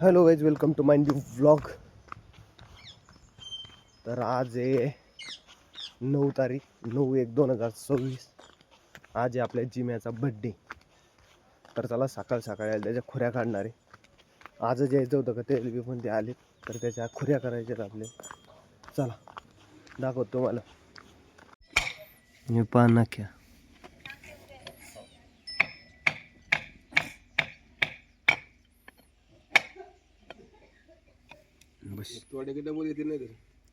Hello guys, welcome to my new vlog. तर आज आहे 9/1/2026. आज आहे आपल्या जिम्याचा बड्डे. तर चला सकाळ सकाळी त्याच्या खुऱ्या काढणार आहे. आजच यायचं होतं का ते पण ते आले, तर त्याच्या खुऱ्या करायच्या आपले. चला दाखवतो मला. हे पहा नख्या.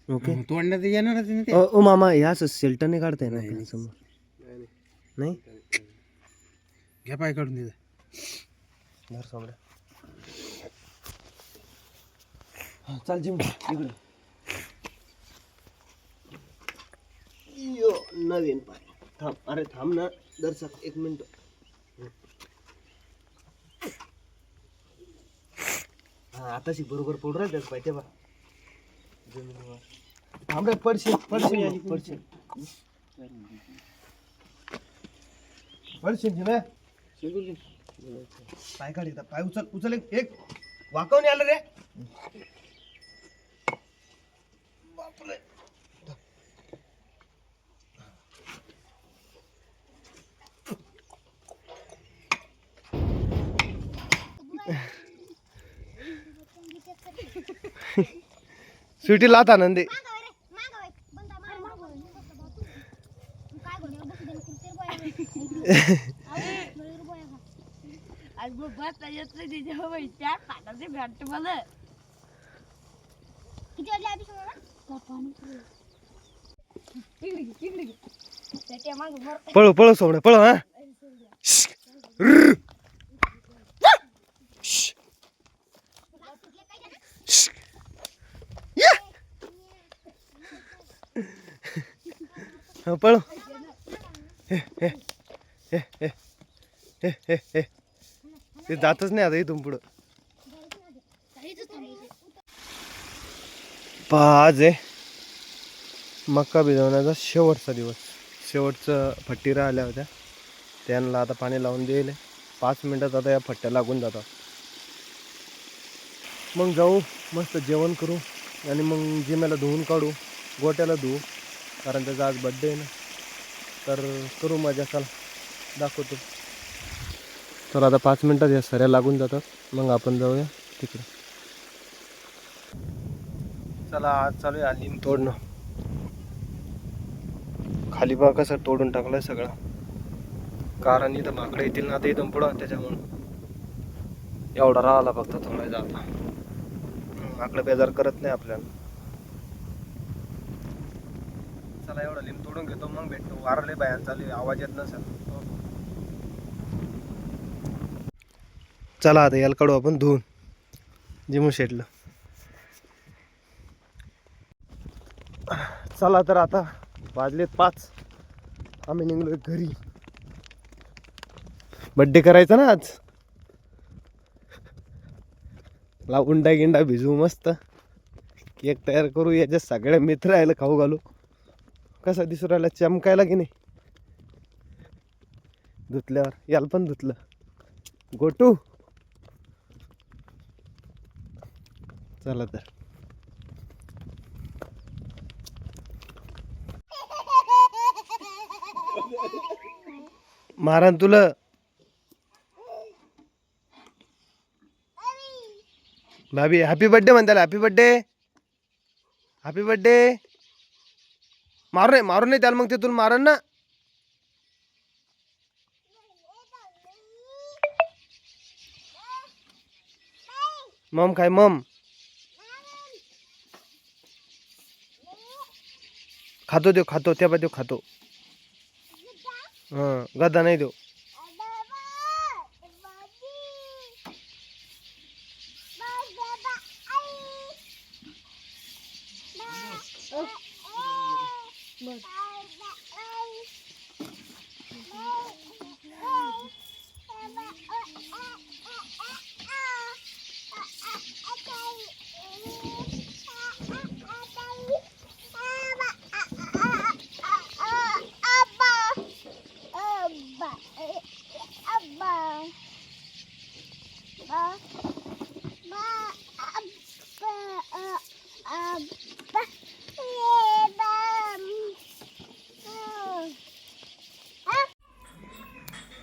ओके, तोडण्यात येणारच नाही ते. ओ मामा या सेल्टरने काढताय ना समोर? नाही घ्या पाय काढून दे. घर समोर. चाल जिम इकडे. यो नवीन पाय. थांब, अरे थांब ना दर्शक, एक मिनिट. हा आताशी बरोबर पडू राहते पाय तेव्हा. थांब रे, पडशील पडशील पडशील पडशील जिम्या. पाय काढ एकदा, पाय उचल उचल. एक वाकवून आलं रे. बापरे. स्वीटी लात आनंदी. पळो पळो सोबडे पळो. हा पळो. ते जातच नाही आता इथून पुढं. आज आहे मक्का भिजवण्याचा शेवटचा दिवस. शेवटचं फट्टी राहिल्या होत्या, त्यांना आता पाणी लावून दिले. 5 मिनिटात आता या फट्ट्या लागून जातात. मग जाऊ मस्त जेवण करू आणि मग जिम्याला धुवून काढू, गोट्याला धुवू, कारण त्याचा आज बड्डे आहे ना. तर करू मजा. चला दाखवतो. चला आता 5 मिनिटात या सऱ्या लागून जातात, मग आपण जाऊया तिकडे. चला आज चालू आहे लिंब तोडणं. खाली बा कसं तोडून टाकलंय सगळं, कारण इथं माकडे येतील ना आता इथून पुढं, त्याच्यामुळं एवढा राहिला फक्त तोडायचा. आता माकडं बेजार करत नाही आपल्याला. चला एवढा लिंब तोडून घेतो, मग भेटतो. वारले बाहेर चालू आहे, आवाज येत नसेल. चला आता याला काढू आपण धुवून जिमू शेटला. चला तर आता वाजलेत 5. आम्ही निघलोय घरी. बड्डे करायचा ना आज. ला उंडा गिंडा भिजवू, मस्त केक तयार करू, याच्या सगळ्या मित्र यायला खाऊ घालू. कसा दिसू राहिला, चमकायला की नाही धुतल्यावर. याला पण धुतलं. गोटू चला तर. मारा तुला. भाभी हॅपी बर्थडे म्हणताला. Happy birthday, happy birthday. मारू नाही त्याला, मग तिथून मारन ना. मम खाय मम. खातो देव, खातो त्या देव खातो. हां गदा नाही देव.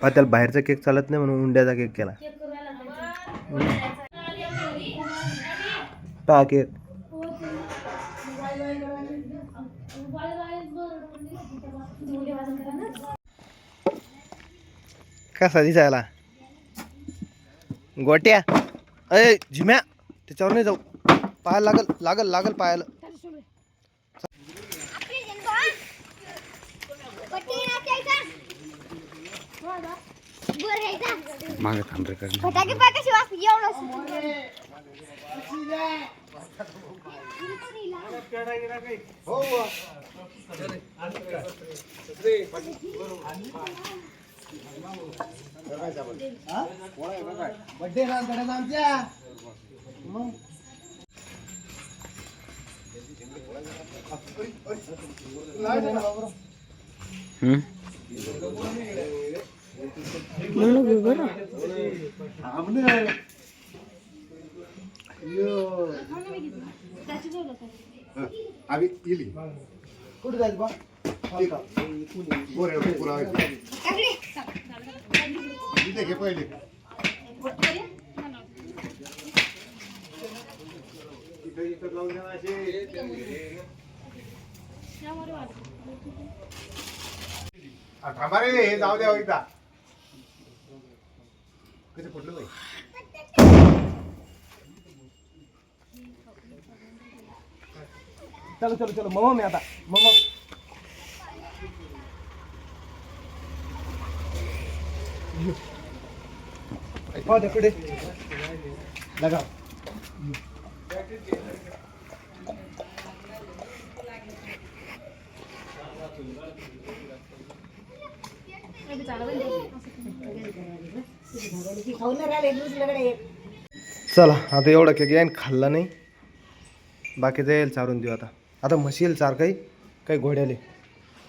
त्याला बाहेरचा केक चालत नाही म्हणून उंड्याचा केक केला. टाक केक. कसा दिसायला गोट्या? अय झिम्या, त्याच्यावर नाही जाऊ, पायाला लागल लागल लागल पायाला. मागे थांब रे फटाके पाकाशी वास एवढं बड्डे आमच्या कुठे जायचं बा? थांबा रे, हे जाऊ द्या एकदा. कधी फुटलं नाही. चलो चलो चलो मग मी आता मग कुठे लगा. चला आता एवढा केक यायन खाल्ला नाही, बाकीचं येईल चारून देऊ. आता आता म्हशी येईल चार, काही काही घोड्याले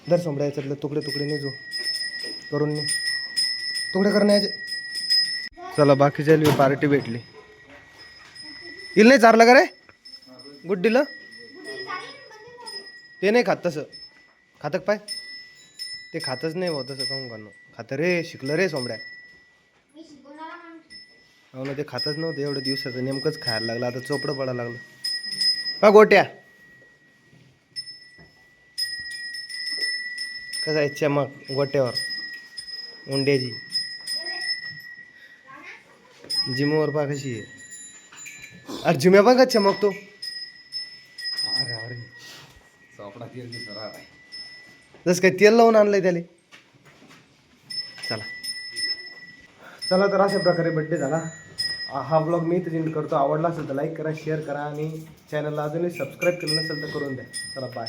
दर संभळा याच्यातले तुकडे तुकडे नाही जो करून नाही तुकडे करण्याचे. चला बाकीच्या पार्टी भेटली. येईल नाही चारलं का रे गुड्डीला? ते नाही खात तसं. खातं पाय ते खातच नाही भाऊ तसं. काहून करणं खातं रे, शिकलं रे सोमड्या. हो ना, ते खातच नव्हतं एवढ्या दिवसाचं, नेमकंच खायला लागलं आता चोपडं पडायला लागलं. का गोट्या कसं आहे चमक गोट्यावर उंड्याची. जिमवर पा कशी आहे. अरे जिम्या बघा चमकतो. जसं काय तेल लावून आणलंय त्याला. चला चला तर अशा प्रकारे बड्डे झाला. हा ब्लॉग मी इथे एंड करतो. आवडला असेल तर लाईक करा, शेअर करा आणि चॅनलला अजूनही सबस्क्राईब केलं नसेल तर करून द्या. चला बाय.